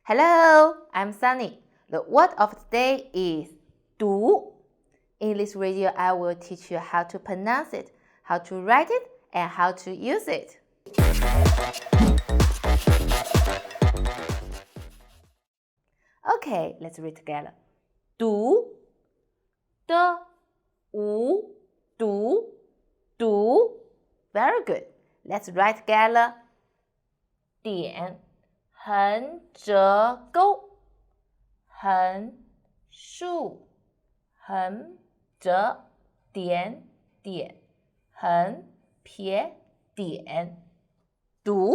Hello, I'm Sunny. The word of today is 读. In this video, I will teach you how to pronounce it, how to write it, and how to use it. Okay, let's read together. 读的无读读 Very good. Let's write together. 点横折钩横竖横折点点横撇点读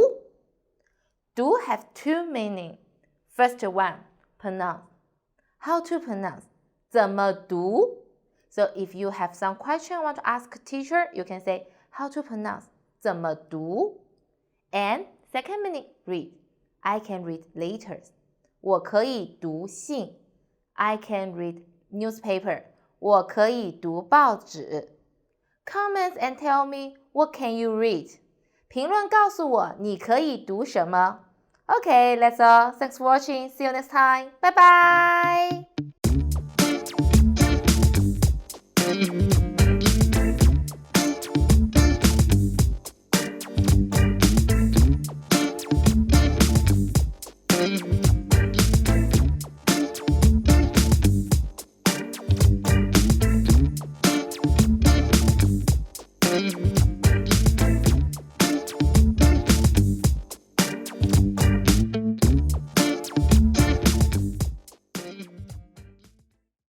Do have two meaning. First one, pronounce. How to pronounce? 怎么读 So if you have some question you want to ask a teacher, you can say how to pronounce 怎么读 And second meaning, read. I can read letters. 我可以读信 I can read newspaper. 我可以读报纸 Comment and tell me what can you read. 评论告诉我你可以读什么 Okay, that's all. Thanks for watching. See you next time. Bye bye.